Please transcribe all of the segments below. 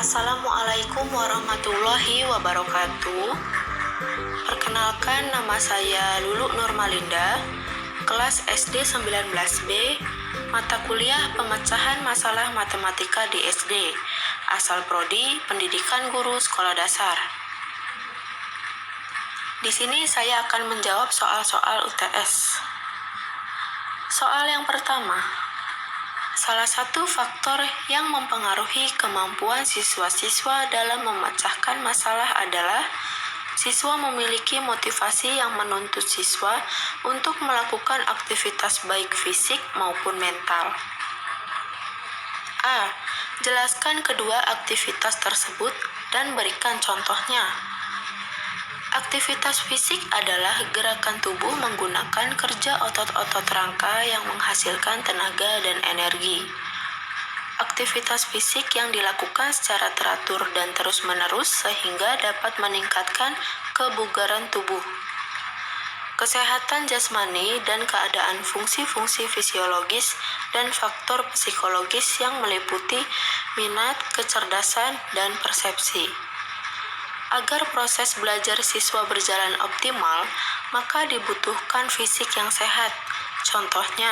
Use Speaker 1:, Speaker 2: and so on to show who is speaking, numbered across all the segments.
Speaker 1: Assalamualaikum warahmatullahi wabarakatuh. Perkenalkan, nama saya Lulu Nurmalinda, kelas SD 19B, mata kuliah pemecahan masalah matematika di SD, asal prodi Pendidikan Guru Sekolah Dasar. Di sini saya akan menjawab soal-soal UTS. Soal yang pertama, salah satu faktor yang mempengaruhi kemampuan siswa-siswa dalam memecahkan masalah adalah siswa memiliki motivasi yang menuntut siswa untuk melakukan aktivitas baik fisik maupun mental. A. Jelaskan kedua aktivitas tersebut dan berikan contohnya. Aktivitas fisik adalah gerakan tubuh menggunakan kerja otot-otot rangka yang menghasilkan tenaga dan energi. Aktivitas fisik yang dilakukan secara teratur dan terus-menerus sehingga dapat meningkatkan kebugaran tubuh. Kesehatan jasmani dan keadaan fungsi-fungsi fisiologis dan faktor psikologis yang meliputi minat, kecerdasan, dan persepsi. Agar proses belajar siswa berjalan optimal, maka dibutuhkan fisik yang sehat. Contohnya,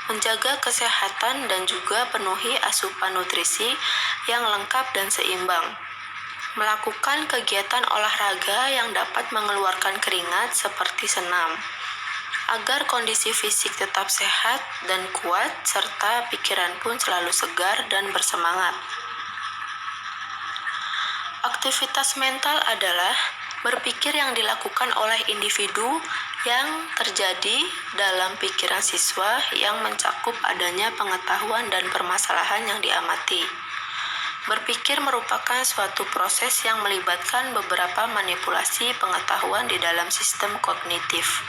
Speaker 1: menjaga kesehatan dan juga penuhi asupan nutrisi yang lengkap dan seimbang. Melakukan kegiatan olahraga yang dapat mengeluarkan keringat seperti senam. Agar kondisi fisik tetap sehat dan kuat, serta pikiran pun selalu segar dan bersemangat. Aktivitas mental adalah berpikir yang dilakukan oleh individu yang terjadi dalam pikiran siswa yang mencakup adanya pengetahuan dan permasalahan yang diamati. Berpikir merupakan suatu proses yang melibatkan beberapa manipulasi pengetahuan di dalam sistem kognitif.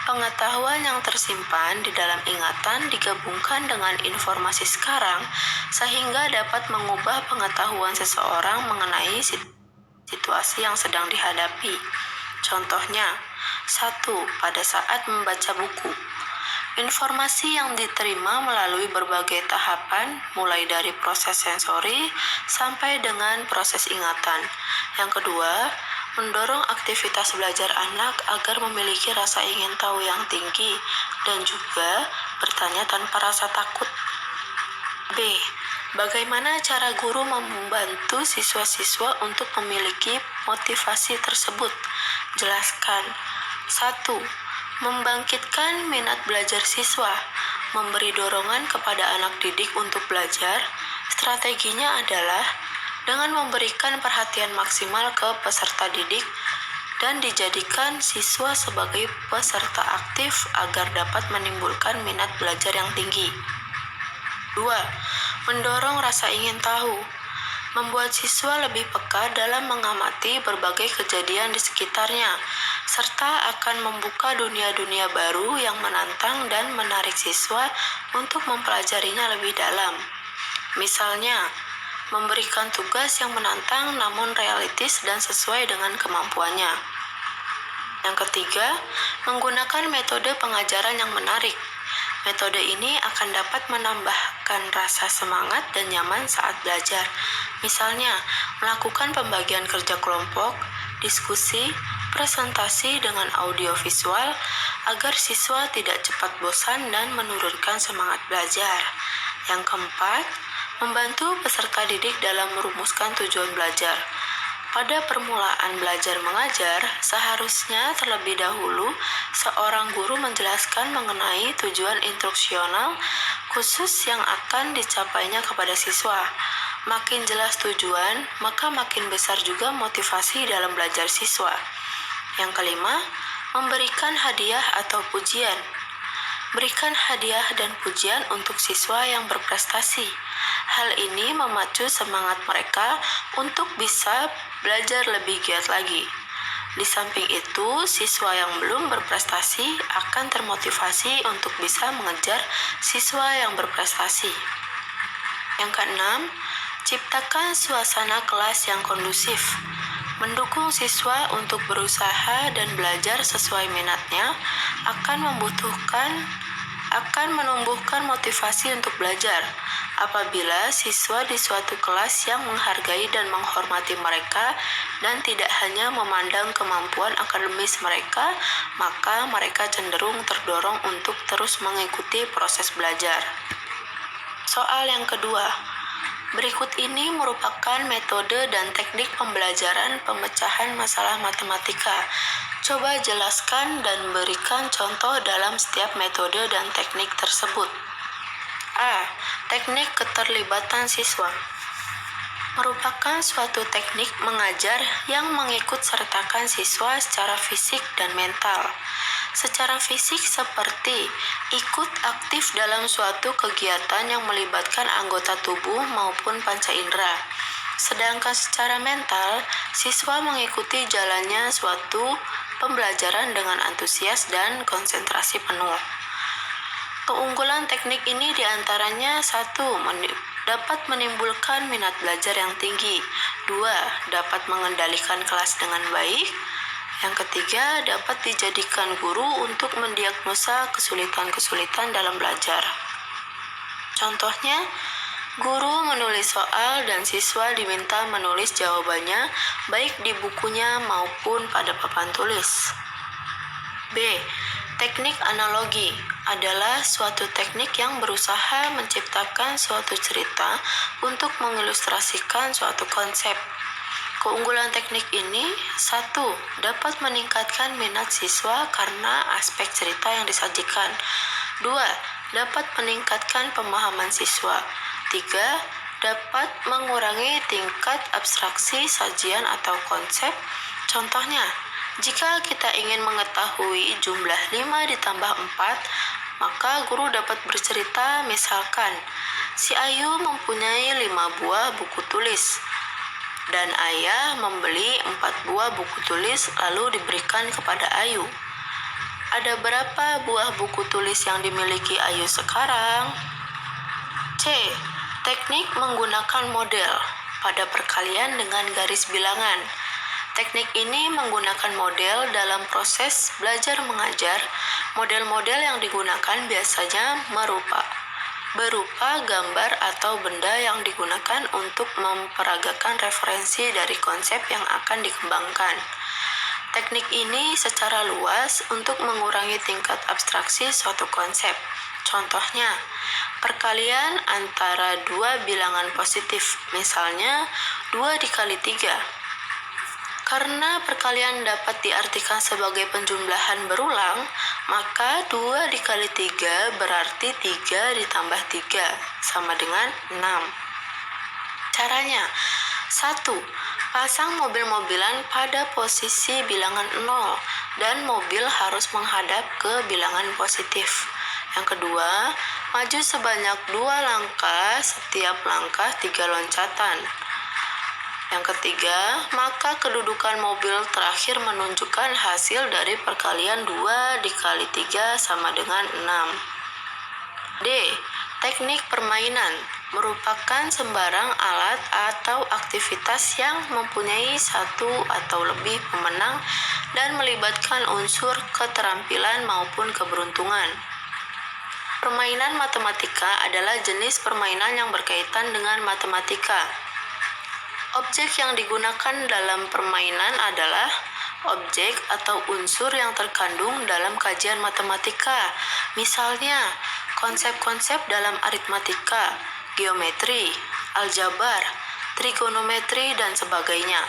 Speaker 1: Pengetahuan yang tersimpan di dalam ingatan digabungkan dengan informasi sekarang sehingga dapat mengubah pengetahuan seseorang mengenai situasi yang sedang dihadapi. Contohnya, 1. Pada saat membaca buku. Informasi yang diterima melalui berbagai tahapan, mulai dari proses sensori sampai dengan proses ingatan. Yang kedua, mendorong aktivitas belajar anak agar memiliki rasa ingin tahu yang tinggi dan juga bertanya tanpa rasa takut. B. Bagaimana cara guru membantu siswa-siswa untuk memiliki motivasi tersebut? Jelaskan. 1. Membangkitkan minat belajar siswa, memberi dorongan kepada anak didik untuk belajar. Strateginya adalah dengan memberikan perhatian maksimal ke peserta didik dan dijadikan siswa sebagai peserta aktif agar dapat menimbulkan minat belajar yang tinggi. 2. Mendorong rasa ingin tahu, membuat siswa lebih peka dalam mengamati berbagai kejadian di sekitarnya, serta akan membuka dunia-dunia baru yang menantang dan menarik siswa untuk mempelajarinya lebih dalam. Misalnya, memberikan tugas yang menantang namun realistis dan sesuai dengan kemampuannya. Yang ketiga, menggunakan metode pengajaran yang menarik. Metode ini akan dapat menambahkan rasa semangat dan nyaman saat belajar. Misalnya, melakukan pembagian kerja kelompok, diskusi, presentasi dengan audiovisual agar siswa tidak cepat bosan dan menurunkan semangat belajar. Yang keempat, membantu peserta didik dalam merumuskan tujuan belajar. Pada permulaan belajar mengajar, seharusnya terlebih dahulu seorang guru menjelaskan mengenai tujuan instruksional khusus yang akan dicapainya kepada siswa. Makin jelas tujuan, maka makin besar juga motivasi dalam belajar siswa. Yang kelima, memberikan hadiah atau pujian. Berikan hadiah dan pujian untuk siswa yang berprestasi. Hal ini memacu semangat mereka untuk bisa belajar lebih giat lagi. Di samping itu, siswa yang belum berprestasi akan termotivasi untuk bisa mengejar siswa yang berprestasi. Yang keenam, ciptakan suasana kelas yang kondusif. Mendukung siswa untuk berusaha dan belajar sesuai minatnya akan menumbuhkan motivasi untuk belajar. apabila siswa di suatu kelas yang menghargai dan menghormati mereka dan tidak hanya memandang kemampuan akademis mereka, maka mereka cenderung terdorong untuk terus mengikuti proses belajar. Soal yang kedua, berikut ini merupakan metode dan teknik pembelajaran pemecahan masalah matematika. Coba jelaskan dan berikan contoh dalam setiap metode dan teknik tersebut. A. Teknik keterlibatan siswa merupakan suatu teknik mengajar yang mengikut sertakan siswa secara fisik dan mental. Secara fisik seperti ikut aktif dalam suatu kegiatan yang melibatkan anggota tubuh maupun panca indera. Sedangkan secara mental, siswa mengikuti jalannya suatu pembelajaran dengan antusias dan konsentrasi penuh. Keunggulan teknik ini diantaranya 1. Dapat menimbulkan minat belajar yang tinggi. 2. Dapat mengendalikan kelas dengan baik. Yang ketiga, dapat dijadikan guru untuk mendiagnosa kesulitan-kesulitan dalam belajar. Contohnya, guru menulis soal dan siswa diminta menulis jawabannya baik di bukunya maupun pada papan tulis. B. Teknik analogi adalah suatu teknik yang berusaha menciptakan suatu cerita untuk mengilustrasikan suatu konsep. Keunggulan teknik ini 1. Dapat meningkatkan minat siswa karena aspek cerita yang disajikan. 2. Dapat meningkatkan pemahaman siswa. 3. Dapat mengurangi tingkat abstraksi sajian atau konsep. Contohnya, jika kita ingin mengetahui jumlah 5 ditambah 4, maka guru dapat bercerita misalkan, si Ayu mempunyai 5 buah buku tulis, dan ayah membeli 4 buah buku tulis lalu diberikan kepada Ayu. Ada berapa buah buku tulis yang dimiliki Ayu sekarang? C. Teknik menggunakan model pada perkalian dengan garis bilangan. Teknik ini menggunakan model dalam proses belajar mengajar. Model-model yang digunakan biasanya berupa gambar atau benda yang digunakan untuk memperagakan referensi dari konsep yang akan dikembangkan. Teknik ini secara luas untuk mengurangi tingkat abstraksi suatu konsep. Contohnya, perkalian antara dua bilangan positif, misalnya 2 dikali 3. Karena perkalian dapat diartikan sebagai penjumlahan berulang, maka 2 dikali 3 berarti 3 ditambah 3 sama dengan 6. Caranya, 1. Pasang mobil-mobilan pada posisi bilangan 0 dan mobil harus menghadap ke bilangan positif. Yang kedua, maju sebanyak 2 langkah, setiap langkah 3 loncatan. Yang ketiga, maka kedudukan mobil terakhir menunjukkan hasil dari perkalian 2 dikali 3 sama dengan 6. D. Teknik permainan merupakan sembarang alat atau aktivitas yang mempunyai satu atau lebih pemenang dan melibatkan unsur keterampilan maupun keberuntungan. Permainan matematika adalah jenis permainan yang berkaitan dengan matematika. Objek yang digunakan dalam permainan adalah objek atau unsur yang terkandung dalam kajian matematika. Misalnya, konsep-konsep dalam aritmatika, geometri, aljabar, trigonometri, dan sebagainya.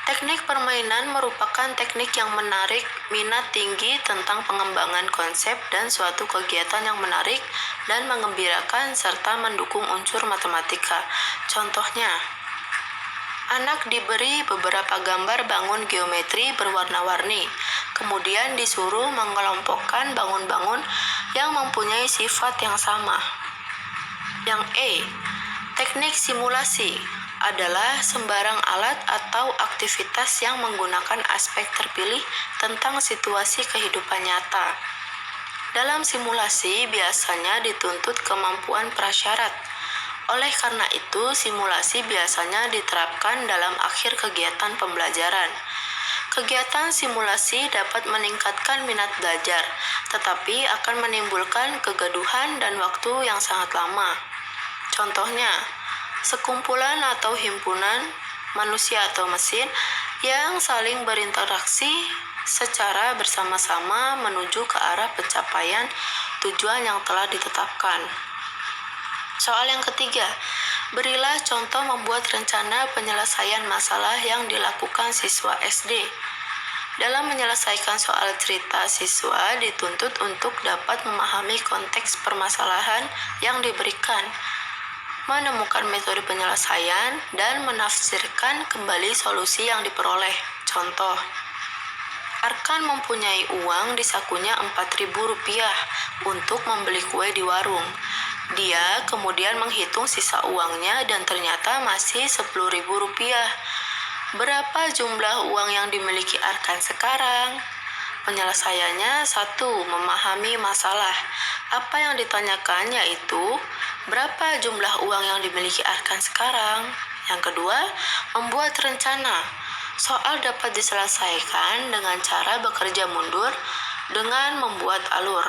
Speaker 1: Teknik permainan merupakan teknik yang menarik minat tinggi tentang pengembangan konsep dan suatu kegiatan yang menarik dan menggembirakan serta mendukung unsur matematika. Contohnya, anak diberi beberapa gambar bangun geometri berwarna-warni, kemudian disuruh mengelompokkan bangun-bangun yang mempunyai sifat yang sama. Yang E. Teknik simulasi adalah sembarang alat atau aktivitas yang menggunakan aspek terpilih tentang situasi kehidupan nyata. Dalam simulasi biasanya dituntut kemampuan prasyarat. Oleh karena itu, simulasi biasanya diterapkan dalam akhir kegiatan pembelajaran. Kegiatan simulasi dapat meningkatkan minat belajar, tetapi akan menimbulkan kegaduhan dan waktu yang sangat lama. Contohnya, sekumpulan atau himpunan manusia atau mesin yang saling berinteraksi secara bersama-sama menuju ke arah pencapaian tujuan yang telah ditetapkan. Soal yang ketiga, berilah contoh membuat rencana penyelesaian masalah yang dilakukan siswa SD. Dalam menyelesaikan soal cerita, siswa dituntut untuk dapat memahami konteks permasalahan yang diberikan, menemukan metode penyelesaian, dan menafsirkan kembali solusi yang diperoleh. Contoh, Arkan mempunyai uang di sakunya Rp4.000 untuk membeli kue di warung. Dia kemudian menghitung sisa uangnya dan ternyata masih Rp10.000. Berapa jumlah uang yang dimiliki Arkan sekarang? Penyelesaiannya 1. Memahami masalah. Apa yang ditanyakan yaitu, berapa jumlah uang yang dimiliki Arkan sekarang? Yang kedua, membuat rencana. Soal dapat diselesaikan dengan cara bekerja mundur dengan membuat alur.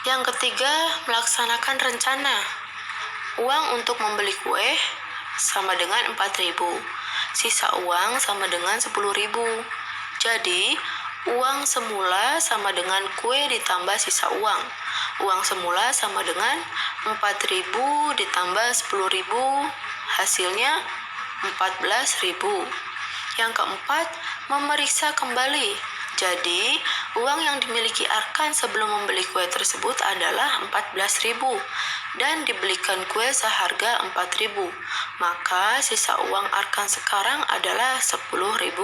Speaker 1: Yang ketiga, melaksanakan rencana. Uang untuk membeli kue sama dengan 4.000. Sisa uang sama dengan 10.000. Jadi, uang semula sama dengan kue ditambah sisa uang. Uang semula sama dengan 4.000 ditambah 10.000, hasilnya 14.000. Yang keempat, memeriksa kembali. Jadi, uang yang dimiliki Arkan sebelum membeli kue tersebut adalah 14.000 dan dibelikan kue seharga 4.000. Maka sisa uang Arkan sekarang adalah Rp10.000.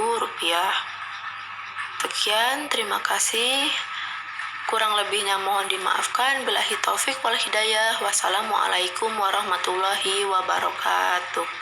Speaker 1: Sekian, terima kasih. Kurang lebihnya mohon dimaafkan. Billahi taufik wal hidayah. Wassalamualaikum warahmatullahi wabarakatuh.